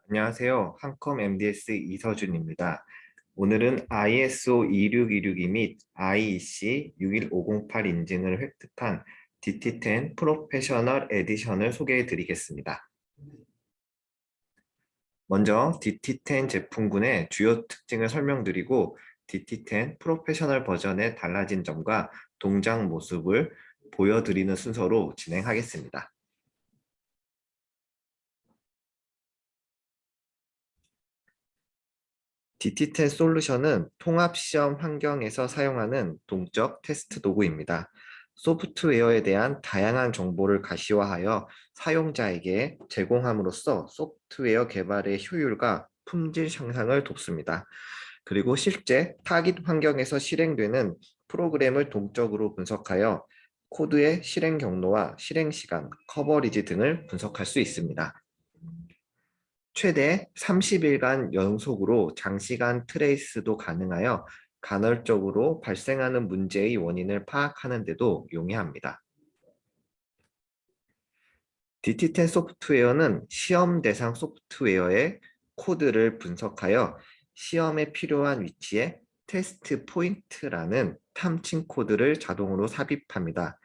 안녕하세요. 한컴 MDS 이서준입니다. 오늘은 ISO 26262 및 IEC 61508 인증을 획득한 DT10 프로페셔널 에디션을 소개해 드리겠습니다. 먼저 DT10 제품군의 주요 특징을 설명드리고 DT10 프로페셔널 버전의 달라진 점과 동작 모습을 보여드리는 순서로 진행하겠습니다. DT10 솔루션은 통합시험 환경에서 사용하는 동적 테스트 도구입니다. 소프트웨어에 대한 다양한 정보를 가시화하여 사용자에게 제공함으로써 소프트웨어 개발의 효율과 품질 향상을 돕습니다. 그리고 실제 타깃 환경에서 실행되는 프로그램을 동적으로 분석하여 코드의 실행 경로와 실행 시간, 커버리지 등을 분석할 수 있습니다. 최대 30일간 연속으로 장시간 트레이스도 가능하여 간헐적으로 발생하는 문제의 원인을 파악하는 데도 용이합니다. DT10 소프트웨어는 시험 대상 소프트웨어의 코드를 분석하여 시험에 필요한 위치에 테스트 포인트라는 탐칭 코드를 자동으로 삽입합니다.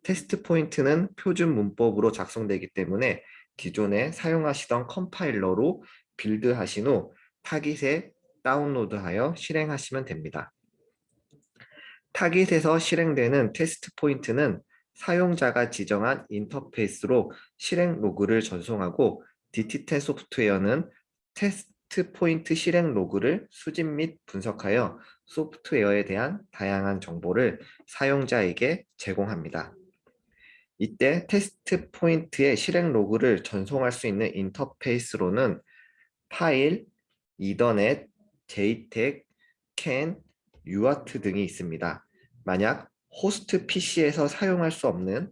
테스트 포인트는 표준 문법으로 작성되기 때문에 기존에 사용하시던 컴파일러로 빌드하신 후 타깃에 다운로드하여 실행하시면 됩니다. 타깃에서 실행되는 테스트 포인트는 사용자가 지정한 인터페이스로 실행 로그를 전송하고 DT10 소프트웨어는 테스트 포인트 실행 로그를 수집 및 분석하여 소프트웨어에 대한 다양한 정보를 사용자에게 제공합니다. 이때 테스트 포인트의 실행 로그를 전송할 수 있는 인터페이스로는 파일, 이더넷, JTAG, CAN, UART 등이 있습니다. 만약 호스트 PC에서 사용할 수 없는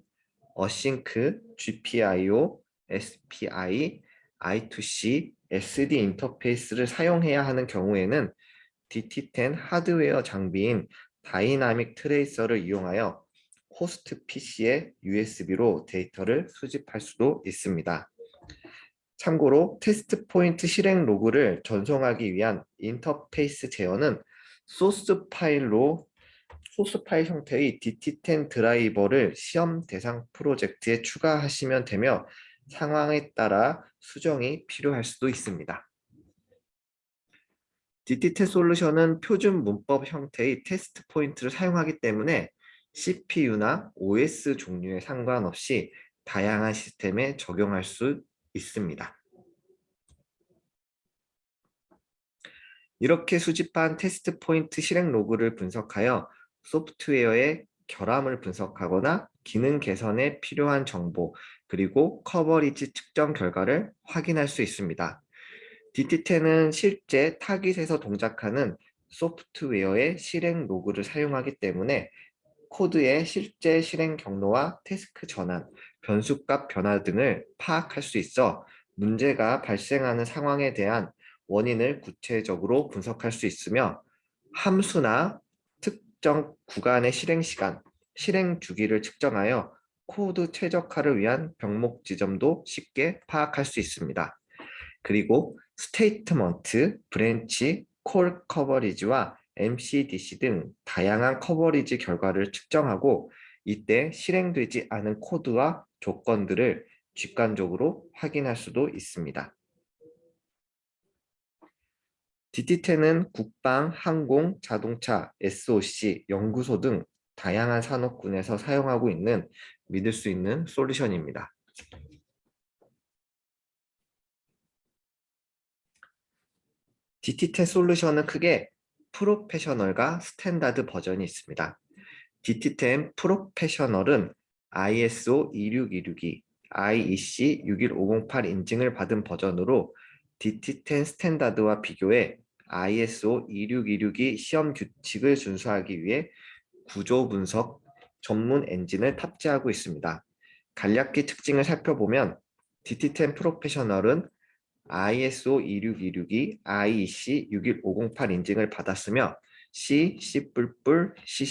어싱크, GPIO, SPI, I2C, SD 인터페이스를 사용해야 하는 경우에는 DT10 하드웨어 장비인 다이나믹 트레이서를 이용하여 호스트 PC의 USB로 데이터를 수집할 수도 있습니다. 참고로 테스트 포인트 실행 로그를 전송하기 위한 인터페이스 제어는 소스 파일 형태의 DT10 드라이버를 시험 대상 프로젝트에 추가하시면 되며 상황에 따라 수정이 필요할 수도 있습니다. DT10 솔루션은 표준 문법 형태의 테스트 포인트를 사용하기 때문에 CPU나 OS 종류에 상관없이 다양한 시스템에 적용할 수 있습니다. 이렇게 수집한 테스트 포인트 실행 로그를 분석하여 소프트웨어의 결함을 분석하거나 기능 개선에 필요한 정보, 그리고 커버리지 측정 결과를 확인할 수 있습니다. DT10은 실제 타깃에서 동작하는 소프트웨어의 실행 로그를 사용하기 때문에 코드의 실제 실행 경로와 태스크 전환, 변수값 변화 등을 파악할 수 있어 문제가 발생하는 상황에 대한 원인을 구체적으로 분석할 수 있으며 함수나 특정 구간의 실행 시간, 실행 주기를 측정하여 코드 최적화를 위한 병목 지점도 쉽게 파악할 수 있습니다. 그리고 스테이트먼트, 브랜치, 콜 커버리지와 MCDC 등 다양한 커버리지 결과를 측정하고 이때 실행되지 않은 코드와 조건들을 직관적으로 확인할 수도 있습니다. DT10은 국방, 항공, 자동차, SOC, 연구소 등 다양한 산업군에서 사용하고 있는 믿을 수 있는 솔루션입니다. DT10 솔루션은 크게 프로페셔널과 스탠다드 버전이 있습니다. DT10 프로페셔널은 ISO 26262, IEC 61508 인증을 받은 버전으로 DT10 스탠다드와 비교해 ISO 26262 시험 규칙을 준수하기 위해 구조 분석 전문 엔진을 탑재하고 있습니다. 간략히 특징을 살펴보면 DT10 프로페셔널은 ISO 26262, IEC 61508 인증을 받았으며 C, C++, C#,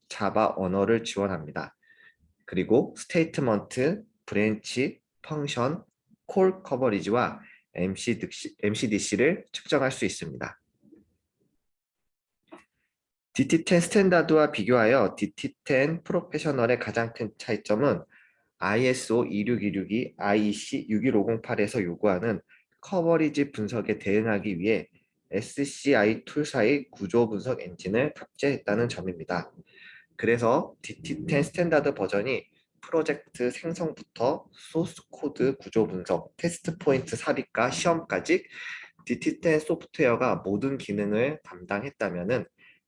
자바 언어를 지원합니다. 그리고 스테이트먼트, 브랜치, 펑션, 콜 커버리지와 MCDC를 측정할 수 있습니다. DT10 스탠다드와 비교하여 DT10 프로페셔널의 가장 큰 차이점은 ISO 26262, IEC 61508에서 요구하는 커버리지 분석에 대응하기 위해 SCI 툴사의 구조 분석 엔진을 탑재했다는 점입니다. 그래서 DT10 스탠다드 버전이 프로젝트 생성부터 소스 코드 구조 분석, 테스트 포인트 삽입과 시험까지 DT10 소프트웨어가 모든 기능을 담당했다면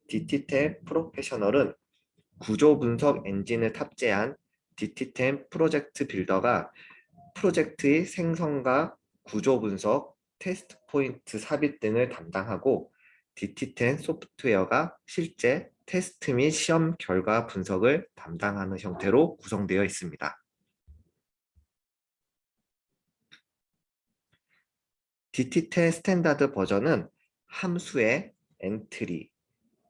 DT10 프로페셔널은 구조 분석 엔진을 탑재한 DT10 프로젝트 빌더가 프로젝트의 생성과 구조 분석, 테스트 포인트 삽입 등을 담당하고 DT10 소프트웨어가 실제 테스트 및 시험 결과 분석을 담당하는 형태로 구성되어 있습니다. DT10 스탠다드 버전은 함수의 엔트리,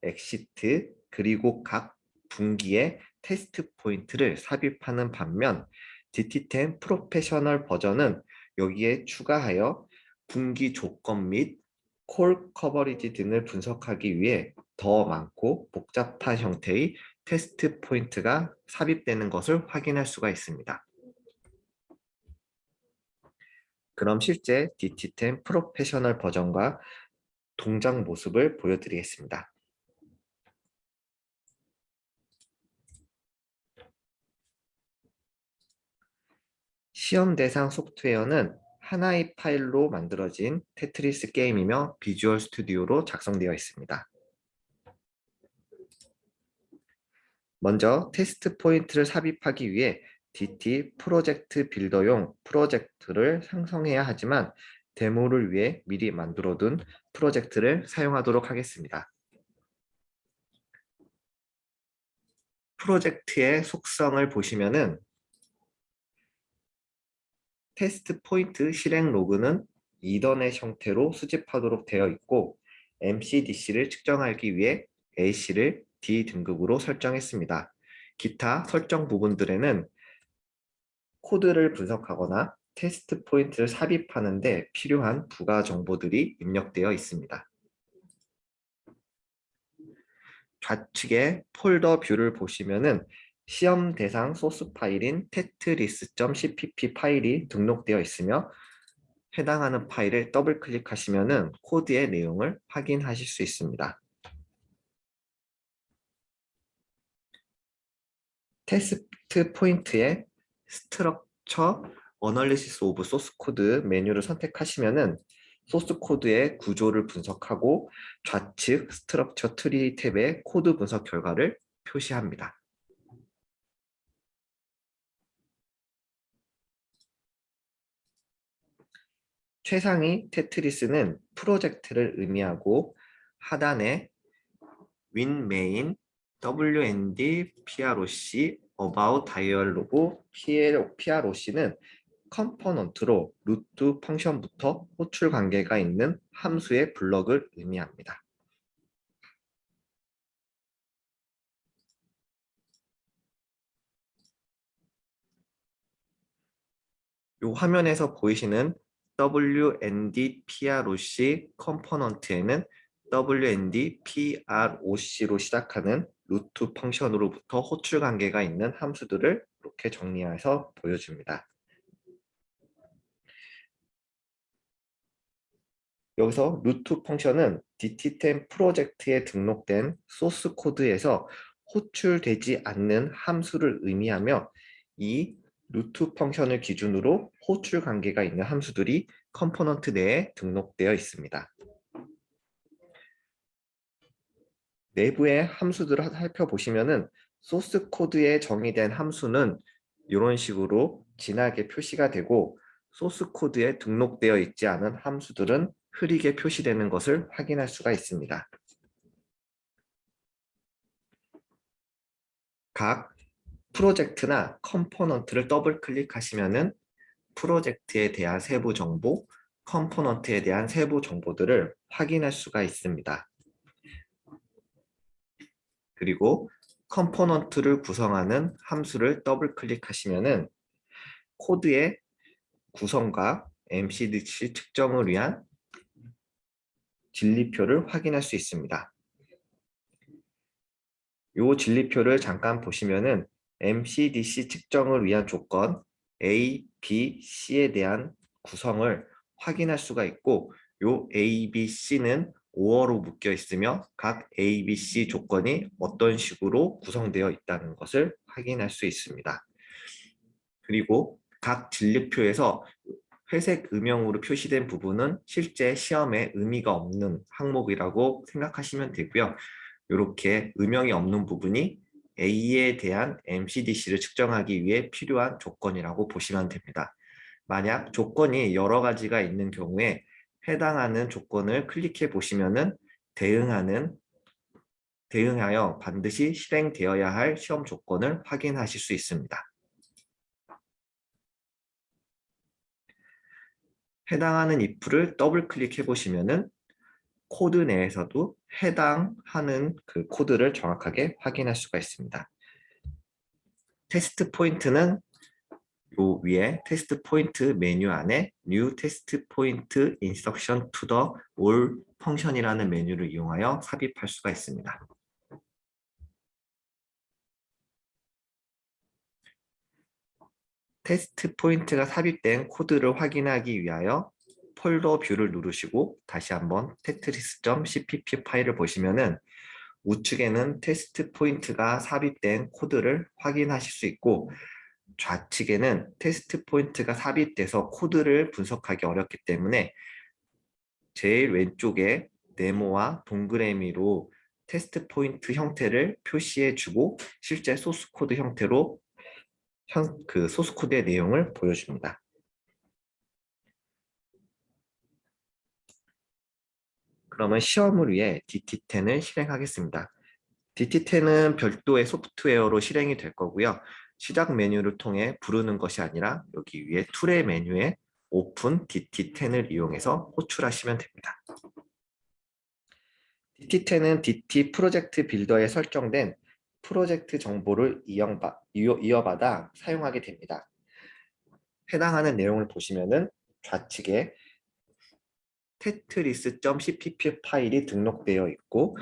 엑시트, 그리고 각 분기의 테스트 포인트를 삽입하는 반면 DT10 프로페셔널 버전은 여기에 추가하여 분기 조건 및 콜 커버리지 등을 분석하기 위해 더 많고 복잡한 형태의 테스트 포인트가 삽입되는 것을 확인할 수가 있습니다. 그럼 실제 DT10 프로페셔널 버전과 동작 모습을 보여드리겠습니다. 시험 대상 소프트웨어는 하나의 파일로 만들어진 테트리스 게임이며 비주얼 스튜디오로 작성되어 있습니다. 먼저 테스트 포인트를 삽입하기 위해 DT 프로젝트 빌더용 프로젝트를 생성해야 하지만 데모를 위해 미리 만들어둔 프로젝트를 사용하도록 하겠습니다. 프로젝트의 속성을 보시면은 테스트 포인트 실행 로그는 이더넷 형태로 수집하도록 되어 있고 MCDC를 측정하기 위해 A씨를 D 등급으로 설정했습니다. 기타 설정 부분들에는 코드를 분석하거나 테스트 포인트를 삽입하는 데 필요한 부가 정보들이 입력되어 있습니다. 좌측에 폴더 뷰를 보시면은 시험 대상 소스 파일인 tetris.cpp 파일이 등록되어 있으며 해당하는 파일을 더블 클릭하시면은 코드의 내용을 확인하실 수 있습니다. 테스트 포인트의 스트럭처 어널리시스 오브 소스 코드 메뉴를 선택하시면은 소스 코드의 구조를 분석하고 좌측 스트럭처 트리 탭의 코드 분석 결과를 표시합니다. 최상위 테트리스는 프로젝트를 의미하고 하단에 win main WND PROC about dialog PROC는 컴포넌트로 루트 펑션부터 호출 관계가 있는 함수의 블럭을 의미합니다. 이 화면에서 보이시는 WND PROC 컴포넌트에는 WND PROC로 시작하는 루트 펑션으로부터 호출 관계가 있는 함수들을 이렇게 정리해서 보여줍니다. 여기서 루트 펑션은 DT10 프로젝트에 등록된 소스 코드에서 호출되지 않는 함수를 의미하며 이 루트 펑션을 기준으로 호출 관계가 있는 함수들이 컴포넌트 내에 등록되어 있습니다. 내부의 함수들을 살펴보시면은 소스 코드에 정의된 함수는 이런 식으로 진하게 표시가 되고 소스 코드에 등록되어 있지 않은 함수들은 흐리게 표시되는 것을 확인할 수가 있습니다. 각 프로젝트나 컴포넌트를 더블 클릭하시면은 프로젝트에 대한 세부 정보, 컴포넌트에 대한 세부 정보들을 확인할 수가 있습니다. 그리고 컴포넌트를 구성하는 함수를 더블 클릭하시면은 코드의 구성과 MCDC 측정을 위한 진리표를 확인할 수 있습니다. 이 진리표를 잠깐 보시면은 MCDC 측정을 위한 조건 A, B, C에 대한 구성을 확인할 수가 있고, 요 A, B, C는 5어로 묶여 있으며 각 A, B, C 조건이 어떤 식으로 구성되어 있다는 것을 확인할 수 있습니다. 그리고 각 진리표에서 회색 음영으로 표시된 부분은 실제 시험에 의미가 없는 항목이라고 생각하시면 되고요. 이렇게 음영이 없는 부분이 A에 대한 MCDC를 측정하기 위해 필요한 조건이라고 보시면 됩니다. 만약 조건이 여러 가지가 있는 경우에 해당하는 조건을 클릭해 보시면은 대응하여 반드시 실행되어야 할 시험 조건을 확인하실 수 있습니다. 해당하는 if를 더블 클릭해 보시면은 코드 내에서도 해당하는 그 코드를 정확하게 확인할 수가 있습니다. 테스트 포인트는 요 위에 테스트 포인트 메뉴 안에 New Test Point Instruction to the All 펑션이라는 메뉴를 이용하여 삽입할 수가 있습니다. 테스트 포인트가 삽입된 코드를 확인하기 위하여 폴더 뷰를 누르시고 다시 한번 tetris.cpp 파일을 보시면은 우측에는 테스트 포인트가 삽입된 코드를 확인하실 수 있고, 좌측에는 테스트 포인트가 삽입돼서 코드를 분석하기 어렵기 때문에 제일 왼쪽에 네모와 동그라미로 테스트 포인트 형태를 표시해 주고 실제 소스 코드 형태로 그 소스 코드의 내용을 보여줍니다. 그러면 시험을 위해 DT10을 실행하겠습니다. DT10은 별도의 소프트웨어로 실행이 될 거고요. 시작 메뉴를 통해 부르는 것이 아니라 여기 위에 툴의 메뉴에 오픈 DT10을 이용해서 호출하시면 됩니다. DT10은 DT 프로젝트 빌더에 설정된 프로젝트 정보를 이어받아 사용하게 됩니다. 해당하는 내용을 보시면은 좌측에 tetris.cpp 파일이 등록되어 있고,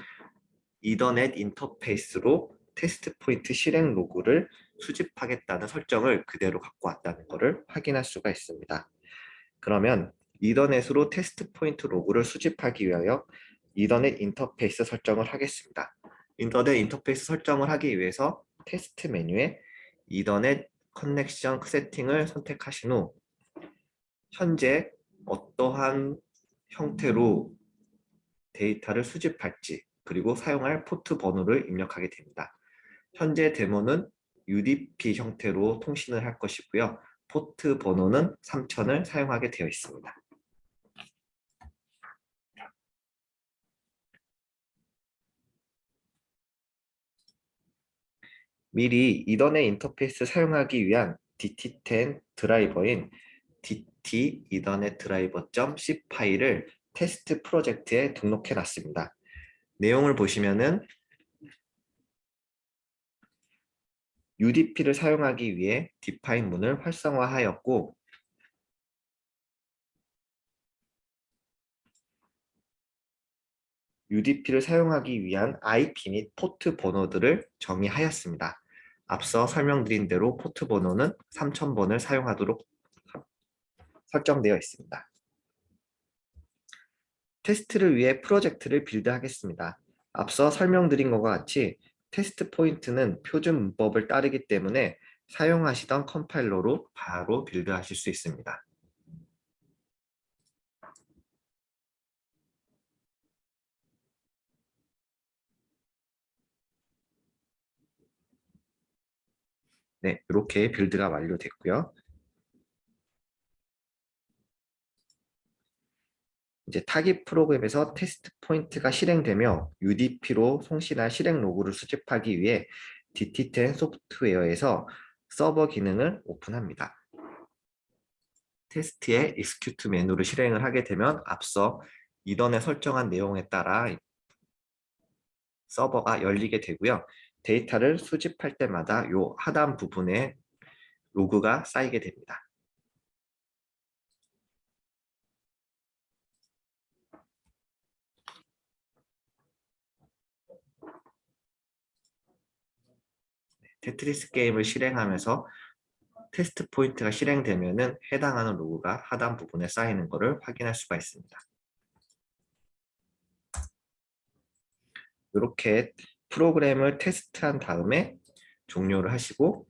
이더넷 인터페이스로 테스트 포인트 실행 로그를 수집하겠다는 설정을 그대로 갖고 왔다는 것을 확인할 수가 있습니다. 그러면 이더넷으로 테스트 포인트 로그를 수집하기 위하여 이더넷 인터페이스 설정을 하겠습니다. 인터넷 인터페이스 설정을 하기 위해서 테스트 메뉴에 이더넷 커넥션 세팅을 선택하신 후 현재 어떠한 형태로 데이터를 수집할지 그리고 사용할 포트 번호를 입력하게 됩니다. 현재 데모는 UDP 형태로 통신을 할 것이고요. 포트 번호는 3000을 사용하게 되어 있습니다. 미리 이더넷 인터페이스 사용하기 위한 DT10 드라이버인 DT 이더넷 드라이버.c 파일을 테스트 프로젝트에 등록해 놨습니다. 내용을 보시면은 UDP를 사용하기 위해 define 문을 활성화하였고, UDP를 사용하기 위한 IP 및 포트 번호들을 정의하였습니다. 앞서 설명드린 대로 포트 번호는 3000번을 사용하도록 설정되어 있습니다. 테스트를 위해 프로젝트를 빌드하겠습니다. 앞서 설명드린 것과 같이 테스트 포인트는 표준 문법을 따르기 때문에 사용하시던 컴파일러로 바로 빌드하실 수 있습니다. 네, 이렇게 빌드가 완료됐고요. 이제 타깃 프로그램에서 테스트 포인트가 실행되며 UDP로 송신할 실행 로그를 수집하기 위해 DT10 소프트웨어에서 서버 기능을 오픈합니다. 테스트의 execute 메뉴를 실행을 하게 되면 앞서 이전에 설정한 내용에 따라 서버가 열리게 되고요. 데이터를 수집할 때마다 이 하단 부분에 로그가 쌓이게 됩니다. 테트리스 게임을 실행하면서 테스트 포인트가 실행되면은 해당하는 로그가 하단 부분에 쌓이는 것을 확인할 수가 있습니다. 이렇게 프로그램을 테스트한 다음에 종료를 하시고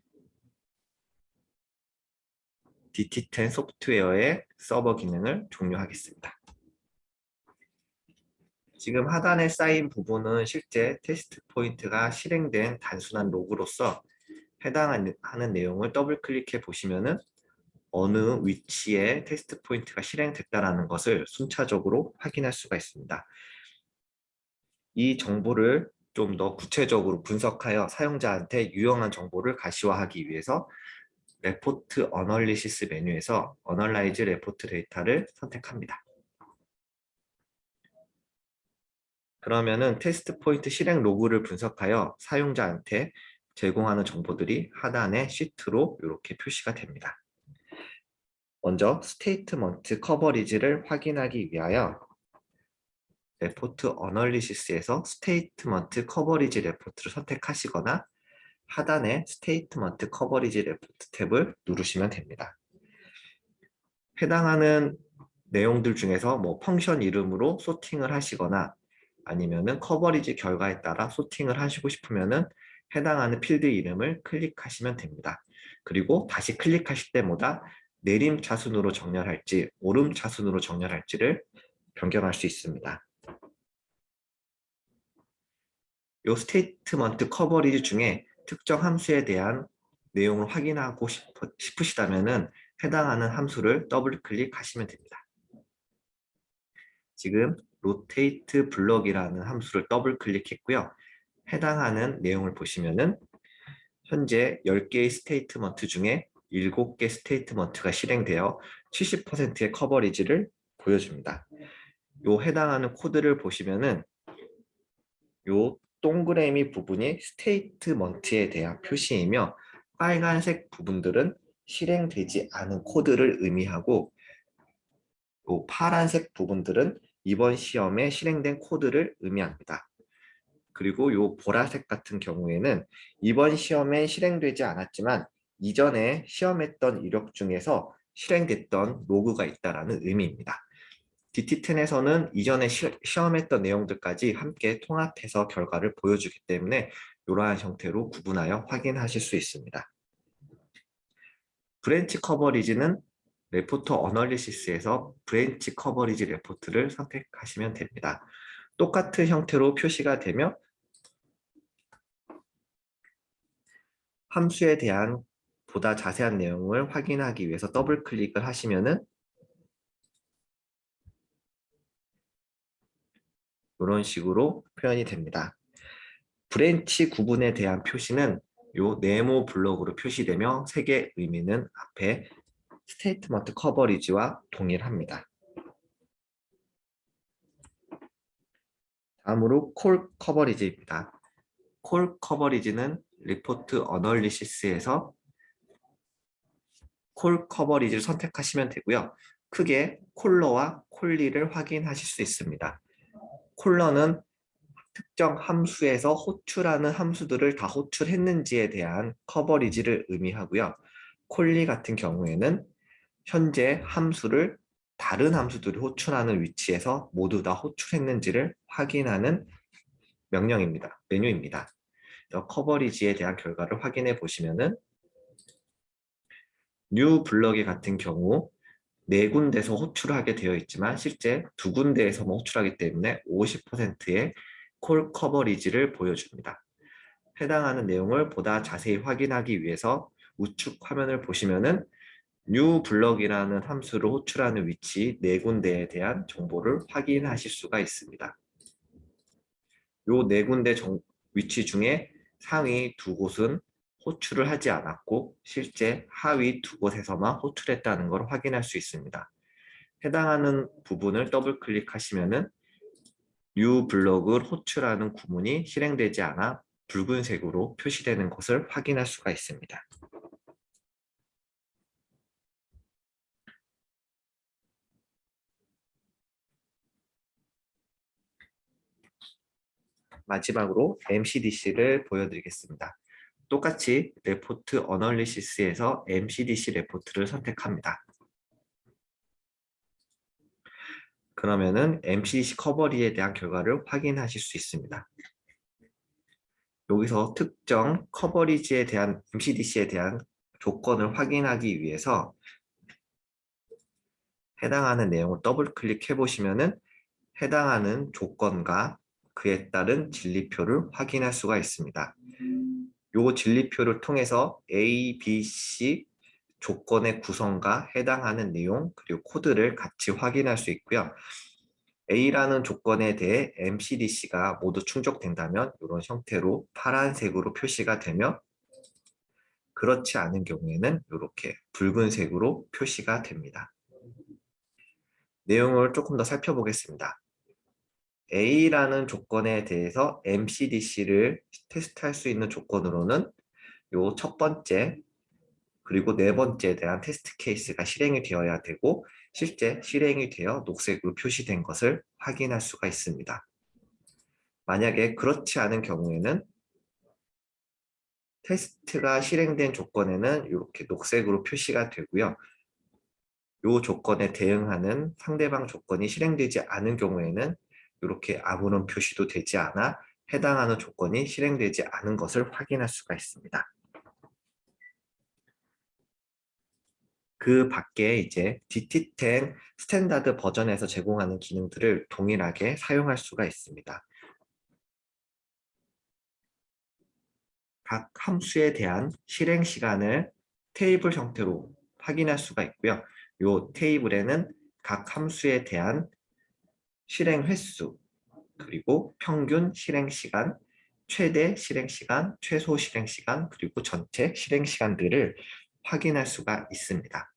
DT10 소프트웨어의 서버 기능을 종료하겠습니다. 지금 하단에 쌓인 부분은 실제 테스트 포인트가 실행된 단순한 로그로서 해당하는 내용을 더블 클릭해 보시면은 어느 위치에 테스트 포인트가 실행됐다는 것을 순차적으로 확인할 수가 있습니다. 이 정보를 좀 더 구체적으로 분석하여 사용자한테 유용한 정보를 가시화하기 위해서 레포트 어널리시스 메뉴에서 어널라이즈 레포트 데이터를 선택합니다. 그러면은 테스트 포인트 실행 로그를 분석하여 사용자한테 제공하는 정보들이 하단의 시트로 이렇게 표시가 됩니다. 먼저 스테이트먼트 커버리지를 확인하기 위하여 레포트 어널리시스에서 스테이트먼트 커버리지 레포트를 선택하시거나 하단의 스테이트먼트 커버리지 레포트 탭을 누르시면 됩니다. 해당하는 내용들 중에서 뭐 펑션 이름으로 소팅을 하시거나 아니면은 커버리지 결과에 따라 소팅을 하시고 싶으면은 해당하는 필드 이름을 클릭하시면 됩니다. 그리고 다시 클릭하실 때마다 내림 차순으로 정렬할지 오름 차순으로 정렬할지를 변경할 수 있습니다. 이 스테이트먼트 커버리지 중에 특정 함수에 대한 내용을 확인하고 싶으시다면은 해당하는 함수를 더블 클릭하시면 됩니다. 지금 rotate 블럭이라는 함수를 더블 클릭했고요. 해당하는 내용을 보시면은 현재 10개의 스테이트먼트 중에 7개 스테이트먼트가 실행되어 70%의 커버리지를 보여줍니다. 요 해당하는 코드를 보시면은 요 동그라미 부분이 스테이트먼트에 대한 표시이며 빨간색 부분들은 실행되지 않은 코드를 의미하고 요 파란색 부분들은 이번 시험에 실행된 코드를 의미합니다. 그리고 요 보라색 같은 경우에는 이번 시험에 실행되지 않았지만 이전에 시험했던 이력 중에서 실행됐던 로그가 있다는 의미입니다. DT10에서는 이전에 시험했던 내용들까지 함께 통합해서 결과를 보여주기 때문에 이러한 형태로 구분하여 확인하실 수 있습니다. 브랜치 커버리지는 레포트 어널리시스에서 브랜치 커버리지 레포트를 선택하시면 됩니다. 똑같은 형태로 표시가 되며 함수에 대한 보다 자세한 내용을 확인하기 위해서 더블 클릭을 하시면은 이런 식으로 표현이 됩니다. 브랜치 구분에 대한 표시는 요 네모 블록으로 표시되며 색의 의미는 앞에 스테이트먼트 커버리지와 동일합니다. 다음으로 콜 커버리지입니다. 콜 커버리지는 리포트 어널리시스에서 콜 커버리지를 선택하시면 되고요. 크게 콜러와 콜리를 확인하실 수 있습니다. 콜러는 특정 함수에서 호출하는 함수들을 다 호출했는지에 대한 커버리지를 의미하고요. 콜리 같은 경우에는 현재 함수를 다른 함수들이 호출하는 위치에서 모두 다 호출했는지를 확인하는 명령입니다. 메뉴입니다. 커버리지에 대한 결과를 확인해 보시면은 뉴 블럭이 같은 경우 네 군데에서 호출을 하게 되어 있지만 실제 두 군데에서만 호출하기 때문에 50%의 콜 커버리지를 보여줍니다. 해당하는 내용을 보다 자세히 확인하기 위해서 우측 화면을 보시면은 new 블럭이라는 함수를 호출하는 위치 네 군데에 대한 정보를 확인하실 수가 있습니다. 요 네 군데 위치 중에 상위 두 곳은 호출을 하지 않았고 실제 하위 두 곳에서만 호출했다는 걸 확인할 수 있습니다. 해당하는 부분을 더블 클릭하시면은 new 블럭을 호출하는 구문이 실행되지 않아 붉은색으로 표시되는 것을 확인할 수가 있습니다. 마지막으로 MCDC를 보여드리겠습니다. 똑같이 레포트 어널리시스에서 MCDC 레포트를 선택합니다. 그러면은 MCDC 커버리에 대한 결과를 확인하실 수 있습니다. 여기서 특정 커버리지에 대한 MCDC에 대한 조건을 확인하기 위해서 해당하는 내용을 더블 클릭해 보시면은 해당하는 조건과 그에 따른 진리표를 확인할 수가 있습니다. 요 진리표를 통해서 A, B, C 조건의 구성과 해당하는 내용 그리고 코드를 같이 확인할 수 있고요. A라는 조건에 대해 MCDC가 모두 충족된다면 이런 형태로 파란색으로 표시가 되며 그렇지 않은 경우에는 이렇게 붉은색으로 표시가 됩니다. 내용을 조금 더 살펴보겠습니다. A라는 조건에 대해서 MCDC를 테스트할 수 있는 조건으로는 요 첫 번째 그리고 네 번째에 대한 테스트 케이스가 실행이 되어야 되고 실제 실행이 되어 녹색으로 표시된 것을 확인할 수가 있습니다. 만약에 그렇지 않은 경우에는 테스트가 실행된 조건에는 이렇게 녹색으로 표시가 되고요. 이 조건에 대응하는 상대방 조건이 실행되지 않은 경우에는 이렇게 아무런 표시도 되지 않아 해당하는 조건이 실행되지 않은 것을 확인할 수가 있습니다. 그 밖에 이제 DT10 스탠다드 버전에서 제공하는 기능들을 동일하게 사용할 수가 있습니다. 각 함수에 대한 실행 시간을 테이블 형태로 확인할 수가 있고요. 이 테이블에는 각 함수에 대한 실행 횟수, 그리고 평균 실행 시간, 최대 실행 시간, 최소 실행 시간, 그리고 전체 실행 시간들을 확인할 수가 있습니다.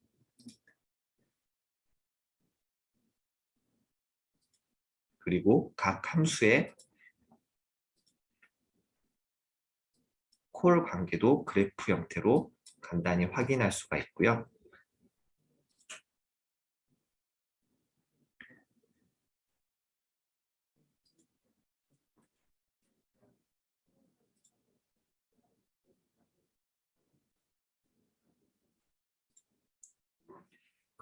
그리고 각 함수의 콜 관계도 그래프 형태로 간단히 확인할 수가 있고요.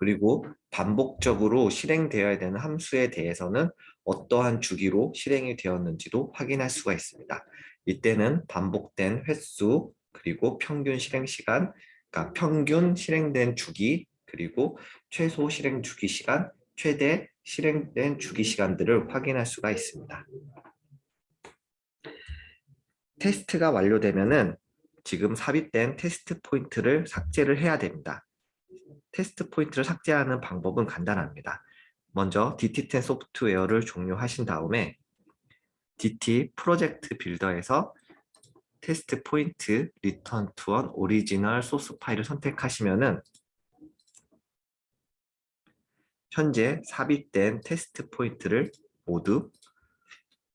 그리고 반복적으로 실행되어야 되는 함수에 대해서는 어떠한 주기로 실행이 되었는지도 확인할 수가 있습니다. 이때는 반복된 횟수, 그리고 평균 실행 시간, 그러니까 평균 실행된 주기, 그리고 최소 실행 주기 시간, 최대 실행된 주기 시간들을 확인할 수가 있습니다. 테스트가 완료되면은 지금 삽입된 테스트 포인트를 삭제를 해야 됩니다. 테스트 포인트를 삭제하는 방법은 간단합니다. 먼저 DT10 소프트웨어를 종료하신 다음에 DT 프로젝트 빌더에서 테스트 포인트 리턴 투 원 오리지널 소스 파일을 선택하시면은 현재 삽입된 테스트 포인트를 모두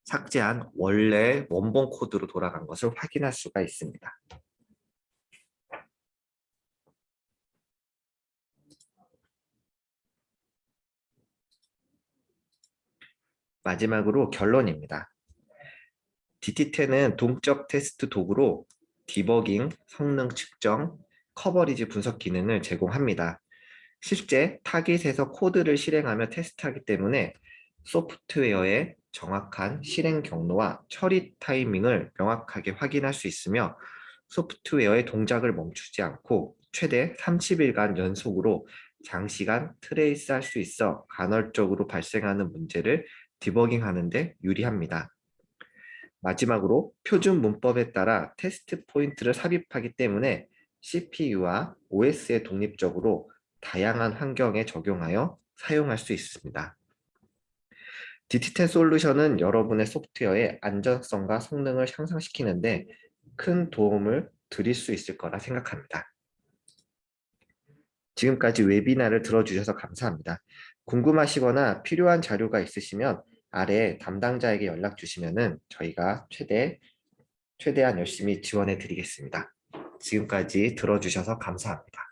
삭제한 원래 원본 코드로 돌아간 것을 확인할 수가 있습니다. 마지막으로 결론입니다. DT10은 동적 테스트 도구로 디버깅, 성능 측정, 커버리지 분석 기능을 제공합니다. 실제 타깃에서 코드를 실행하며 테스트하기 때문에 소프트웨어의 정확한 실행 경로와 처리 타이밍을 명확하게 확인할 수 있으며 소프트웨어의 동작을 멈추지 않고 최대 30일간 연속으로 장시간 트레이스할 수 있어 간헐적으로 발생하는 문제를 디버깅하는 데 유리합니다. 마지막으로 표준 문법에 따라 테스트 포인트를 삽입하기 때문에 CPU와 OS에 독립적으로 다양한 환경에 적용하여 사용할 수 있습니다. DT10 솔루션은 여러분의 소프트웨어의 안전성과 성능을 향상시키는데 큰 도움을 드릴 수 있을 거라 생각합니다. 지금까지 웨비나를 들어주셔서 감사합니다. 궁금하시거나 필요한 자료가 있으시면 아래 담당자에게 연락 주시면 저희가 최대한 열심히 지원해 드리겠습니다. 지금까지 들어주셔서 감사합니다.